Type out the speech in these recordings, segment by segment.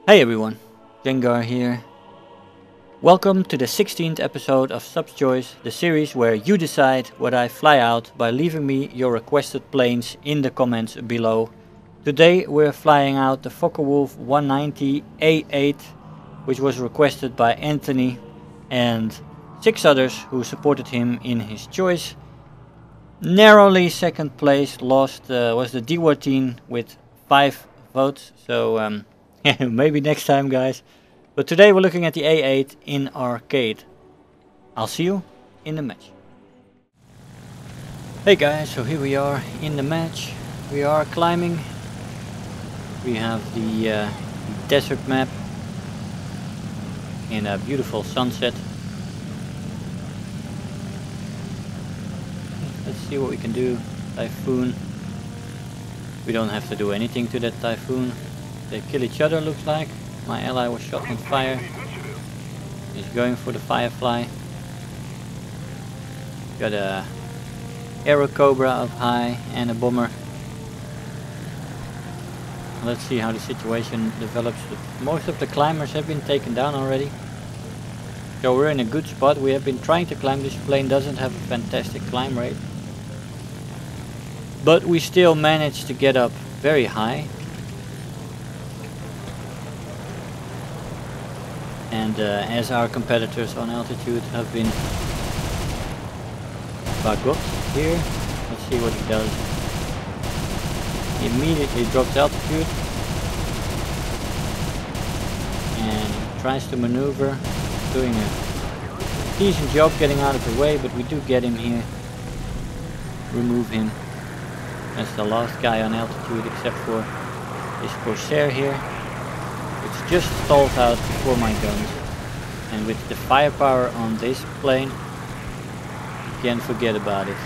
Hey everyone, Gengar here. Welcome to the 16th episode of Sub's Choice, the series where you decide what I fly out by leaving me your requested planes in the comments below. Today we're flying out the Focke-Wulf 190 A-8, which was requested by Anthony and 6 others who supported him in his choice. Narrowly second place lost was the D14 with 5 votes, so maybe next time guys. But today we're looking at the A-8 in arcade. I'll see you in the match. Hey guys, so here we are in the match. We are climbing. We have the desert map in a beautiful sunset. Let's see what we can do. Typhoon. We don't have to do anything to that typhoon. They kill each other, looks like. My ally was shot on fire. He's going for the firefly. Got a arrow cobra up high and a bomber. Let's see how the situation develops. Most of the climbers have been taken down already. So we're in a good spot. We have been trying to climb. This plane doesn't have a fantastic climb rate, but we still managed to get up very high. And as our competitors on altitude have been bugged here, let's see what he does. He immediately drops altitude and tries to maneuver, doing a decent job getting out of the way, but we do get him here. Remove him. That's the last guy on altitude except for this Corsair here, which just stalls out before my guns. And with the firepower on this plane, you can't forget about it.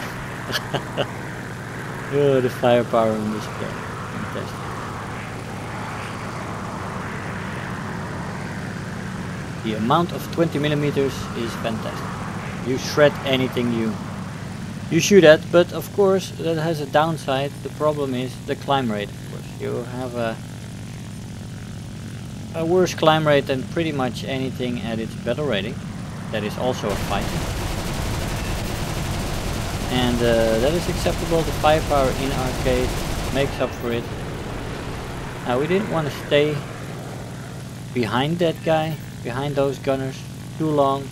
Oh, the firepower on this plane. Fantastic. The amount of 20mm is fantastic. You shred anything you shoot at, but of course that has a downside. The problem is the climb rate, of course. You have a worse climb rate than pretty much anything at its battle rating. That is also a fight. And that is acceptable. The firepower in arcade makes up for it. Now we didn't want to stay behind that guy, behind those gunners too long,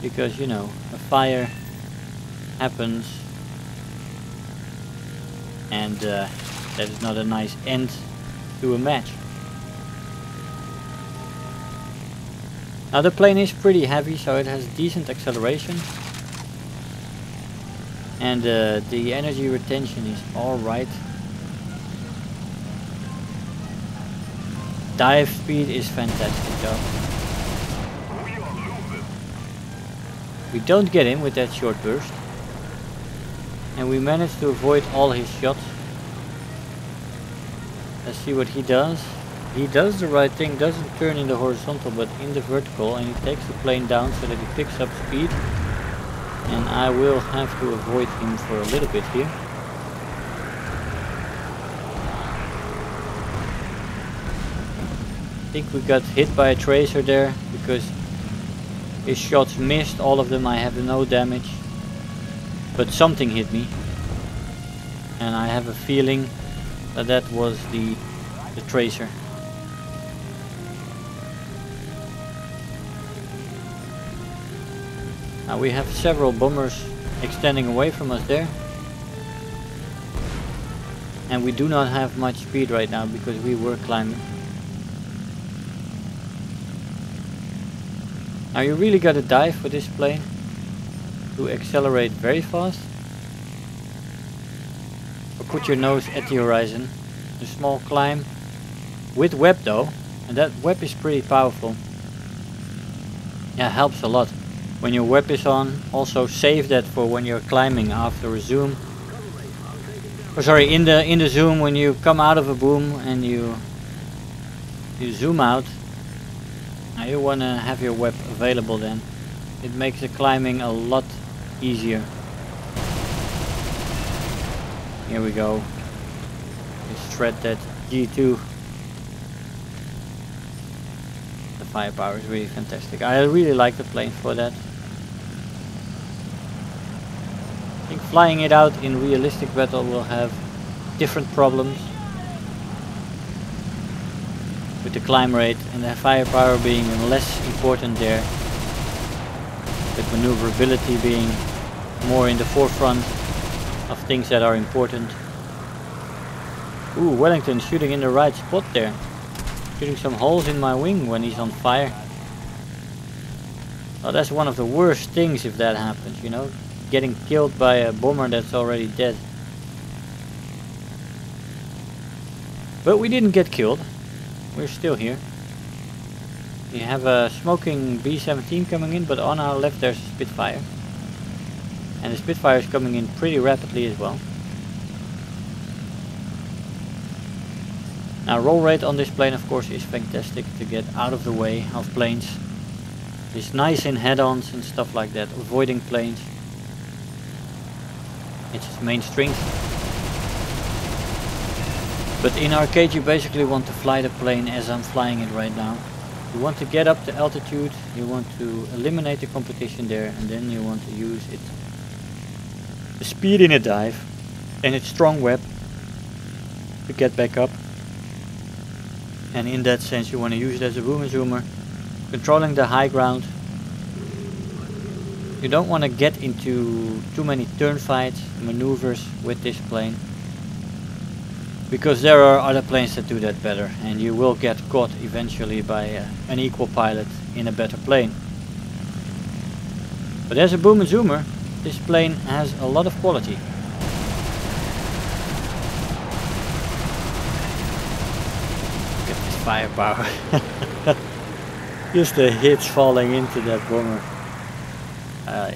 because you know, a fire happens and that is not a nice end to a match. Now the plane is pretty heavy, so it has decent acceleration, and the energy retention is alright. Dive speed is fantastic though. We don't get him with that short burst, and we managed to avoid all his shots. Let's see what he does. He does the right thing, doesn't turn in the horizontal but in the vertical, and he takes the plane down so that he picks up speed. And I will have to avoid him for a little bit here. I think we got hit by a tracer there because his shots missed, all of them. I have no damage, but something hit me, and I have a feeling that that was the tracer. Now we have several bombers extending away from us there, and we do not have much speed right now because we were climbing. Now you really gotta dive for this plane to accelerate very fast, or put your nose at the horizon. A small climb with web though, and that web is pretty powerful. Yeah, helps a lot. When your web is on, also save that for when you're climbing after a zoom. Or sorry, in the zoom, when you come out of a boom and you zoom out, now you want to have your web available then. It makes the climbing a lot easier. Here we go. Just shred that G2. firepower is really fantastic. I really like the plane for that. I think flying it out in realistic battle will have different problems. With the climb rate and the firepower being less important there. With maneuverability being more in the forefront of things that are important. Ooh, Wellington shooting in the right spot there. Shooting some holes in my wing when he's on fire. Oh, that's one of the worst things if that happens, you know. Getting killed by a bomber that's already dead. But we didn't get killed. We're still here. We have a smoking B-17 coming in, but on our left there's a Spitfire. And the Spitfire is coming in pretty rapidly as well. Now roll rate on this plane of course is fantastic to get out of the way of planes. It's nice in head-ons and stuff like that, avoiding planes. It's its main strength. But in arcade you basically want to fly the plane as I'm flying it right now. You want to get up to altitude, you want to eliminate the competition there, and then you want to use it. The speed in a dive and its strong web to get back up. And in that sense you want to use it as a boom and zoomer, controlling the high ground. You don't want to get into too many turn fights, maneuvers with this plane. Because there are other planes that do that better, and you will get caught eventually by an equal pilot in a better plane. But as a boom and zoomer, this plane has a lot of quality. Look at this firepower. Just the hits falling into that bomber.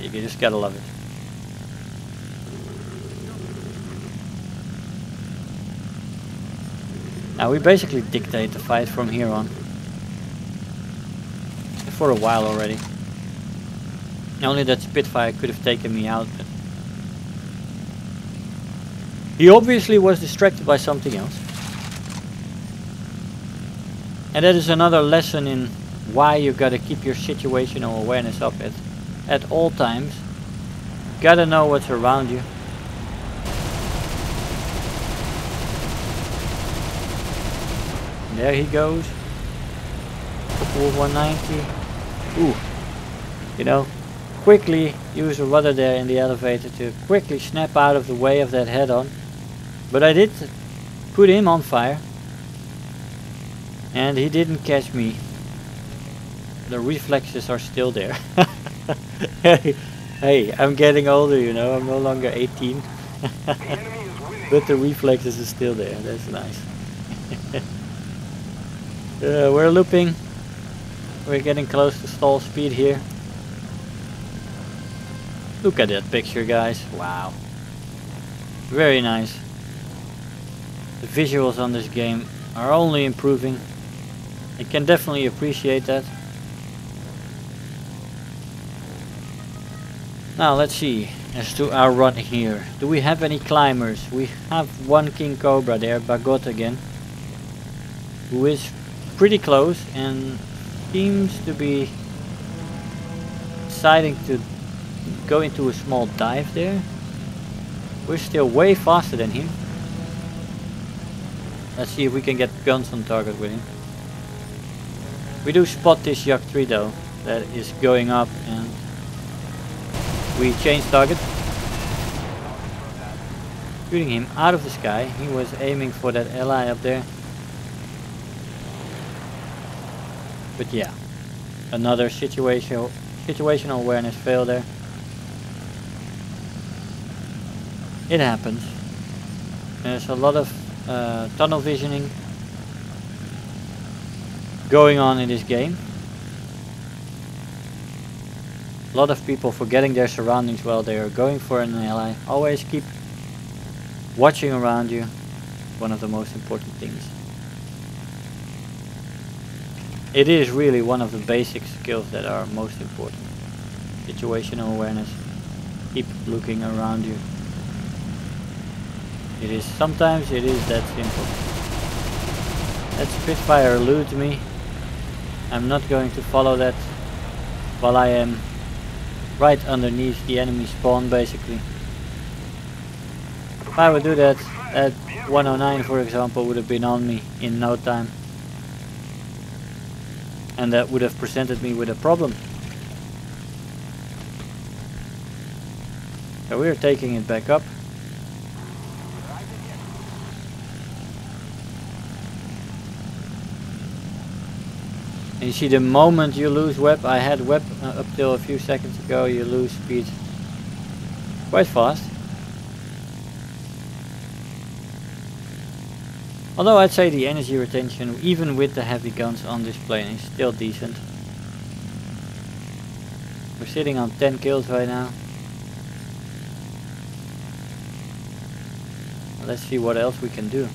You just gotta love it. Now we basically dictate the fight from here on. For a while already. Only that Spitfire could have taken me out. But he obviously was distracted by something else. And that is another lesson in why you gotta keep your situational awareness up at all times. You gotta know what's around you. There he goes. Full 190. Ooh. You know, quickly use the rudder there in the elevator to quickly snap out of the way of that head-on. But I did put him on fire. And he didn't catch me. The reflexes are still there. Hey, I'm getting older, you know. I'm no longer 18. But the reflexes are still there. That's nice. We're looping. We're getting close to stall speed here. Look at that picture, guys. Wow. Very nice. The visuals on this game are only improving. I can definitely appreciate that. Now let's see as to our run here. Do we have any climbers? We have one King Cobra there, Bagot again, who is pretty close and seems to be deciding to go into a small dive there. We're still way faster than him. Let's see if we can get guns on target with him. We do spot this Yak 3 though, that is going up, and we change target. Shooting him out of the sky. He was aiming for that ally up there. But yeah, another situational awareness fail there. It happens. There's a lot of tunnel visioning going on in this game. A lot of people forgetting their surroundings while they are going for an ally. Always keep watching around you. One of the most important things. It is really one of the basic skills that are most important. Situational awareness. Keep looking around you. Sometimes it is that simple. That Spitfire eludes me. I'm not going to follow that while I am right underneath the enemy spawn basically. If I would do that at 109 for example, would have been on me in no time. And that would have presented me with a problem. So we're taking it back up. And you see the moment you lose web, I had web up till a few seconds ago, you lose speed quite fast. Although I'd say the energy retention, even with the heavy guns on this plane, is still decent. We're sitting on 10 kills right now. Let's see what else we can do.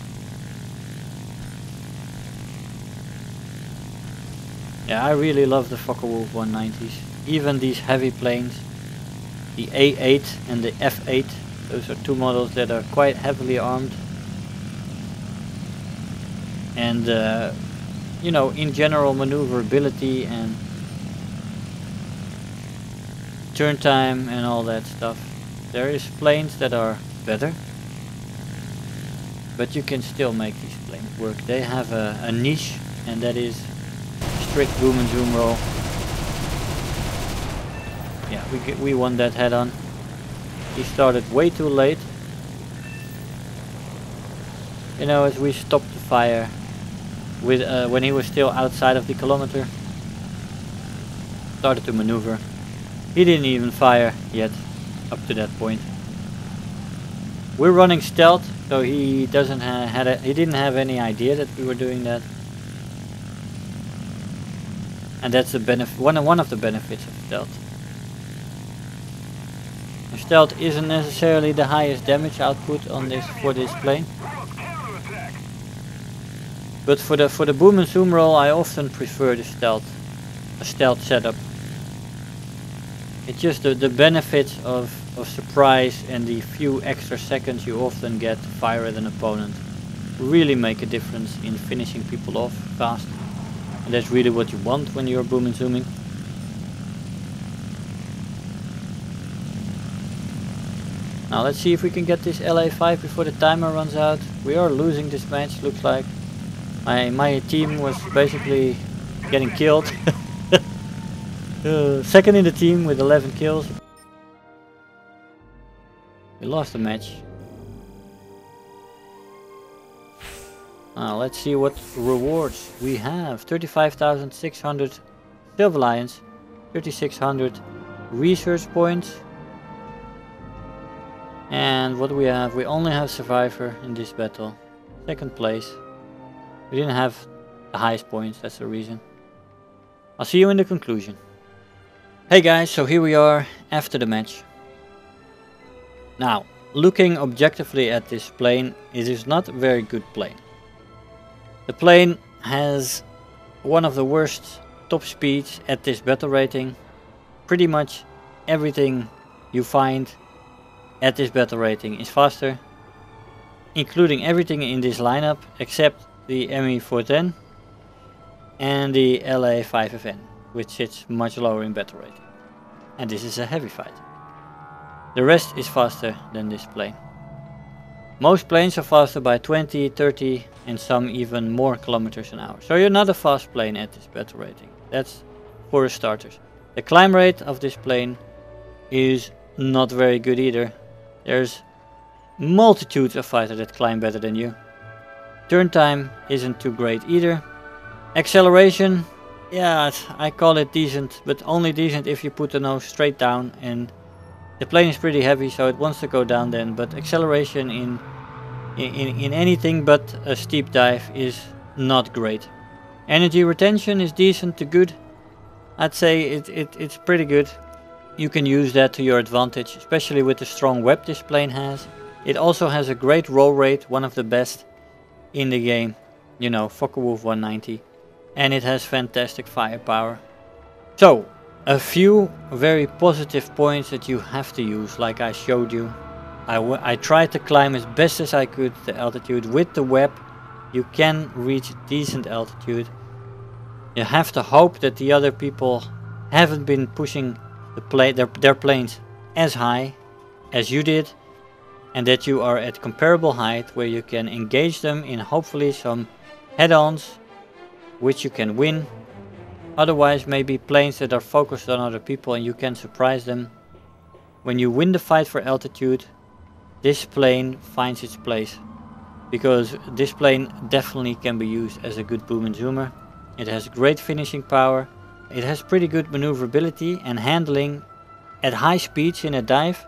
Yeah, I really love the Focke-Wulf 190s. Even these heavy planes, the A-8 and the F-8, those are two models that are quite heavily armed. And you know, in general maneuverability and turn time and all that stuff, there is planes that are better, but you can still make these planes work. They have a niche, and that is strict boom and zoom roll. Yeah, we won that head on. He started way too late. You know, as we stopped the fire with when he was still outside of the kilometer, started to maneuver. He didn't even fire yet up to that point. We're running stealth, so he doesn't he didn't have any idea that we were doing that. And that's the benefit, one of the benefits of stealth. And stealth isn't necessarily the highest damage output on for this plane. But for the boom and zoom roll, I often prefer the stealth setup. It's just the benefits of surprise and the few extra seconds you often get to fire at an opponent really make a difference in finishing people off fast. And that's really what you want when you're boom and zooming. Now let's see if we can get this LA5 before the timer runs out. We are losing this match, looks like. My team was basically getting killed. Second in the team with 11 kills. We lost the match. Now let's see what rewards we have. 35,600 Silver Lions, 3,600 research points. And what do we have? We only have Survivor in this battle. Second place. We didn't have the highest points, that's the reason. I'll see you in the conclusion. Hey guys, so here we are after the match. Now, looking objectively at this plane, it is not a very good plane. The plane has one of the worst top speeds at this battle rating. Pretty much everything you find at this battle rating is faster, including everything in this lineup except the ME410 and the LA5FN, which sits much lower in battle rating. And this is a heavy fight. The rest is faster than this plane. Most planes are faster by 20, 30 and some even more kilometers an hour. So you're not a fast plane at this battle rating. That's for starters. The climb rate of this plane is not very good either. There's multitudes of fighters that climb better than you. Turn time isn't too great either. Acceleration, yeah, I call it decent, but only decent if you put the nose straight down, and the plane is pretty heavy, so it wants to go down then, but acceleration in anything but a steep dive is not great. Energy retention is decent to good. I'd say it's pretty good. You can use that to your advantage, especially with the strong web this plane has. It also has a great roll rate, one of the best in the game, you know, Focke-Wulf 190, and it has fantastic firepower. So, a few very positive points that you have to use, like I showed you. I tried to climb as best as I could the altitude. With the web you can reach decent altitude. You have to hope that the other people haven't been pushing their planes as high as you did, and that you are at comparable height where you can engage them in hopefully some head-ons which you can win. Otherwise, maybe planes that are focused on other people and you can surprise them. When you win the fight for altitude, this plane finds its place, because this plane definitely can be used as a good boom and zoomer. It has great finishing power, it has pretty good maneuverability and handling at high speeds in a dive.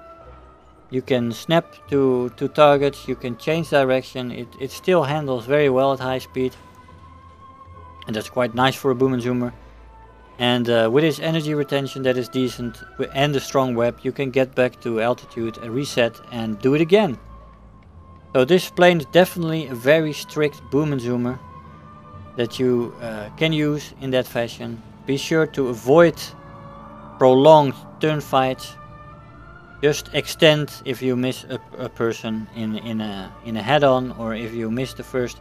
You can snap to targets, you can change direction, it still handles very well at high speed. And that's quite nice for a boom and zoomer. And with its energy retention that is decent and the strong web, you can get back to altitude and reset and do it again. So this plane is definitely a very strict boom and zoomer that you can use in that fashion. Be sure to avoid prolonged turn fights. Just extend if you miss a person in a head-on, or if you miss the first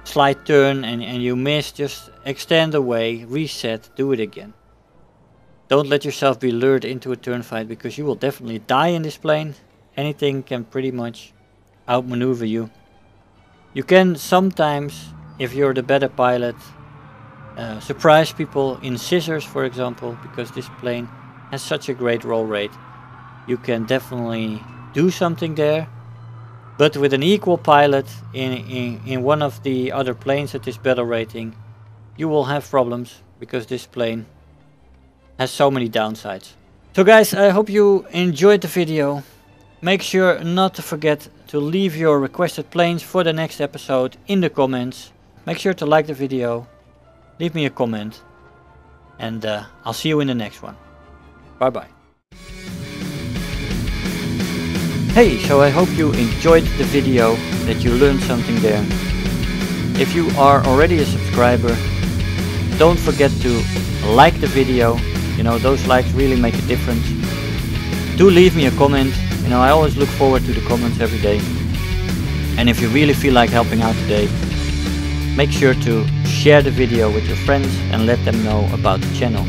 slight turn and you miss, just extend away, reset, do it again. Don't let yourself be lured into a turn fight, because you will definitely die in this plane. Anything can pretty much outmaneuver you. You can sometimes, if you're the better pilot, surprise people in scissors, for example, because this plane has such a great roll rate. You can definitely do something there. But with an equal pilot in one of the other planes at this battle rating, you will have problems, because this plane has so many downsides. So guys, I hope you enjoyed the video. Make sure not to forget to leave your requested planes for the next episode in the comments. Make sure to like the video, leave me a comment, and I'll see you in the next one. Bye bye. Hey, so I hope you enjoyed the video, that you learned something there. If you are already a subscriber, don't forget to like the video. You know, those likes really make a difference. Do leave me a comment. You know, I always look forward to the comments every day. And if you really feel like helping out today, make sure to share the video with your friends and let them know about the channel.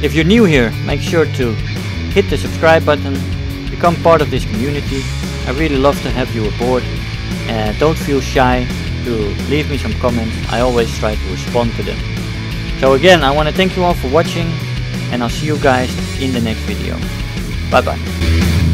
If you're new here, make sure to hit the subscribe button. Become part of this community. I really love to have you aboard. Don't feel shy to leave me some comments. I always try to respond to them. So again, I want to thank you all for watching, and I'll see you guys in the next video. Bye bye.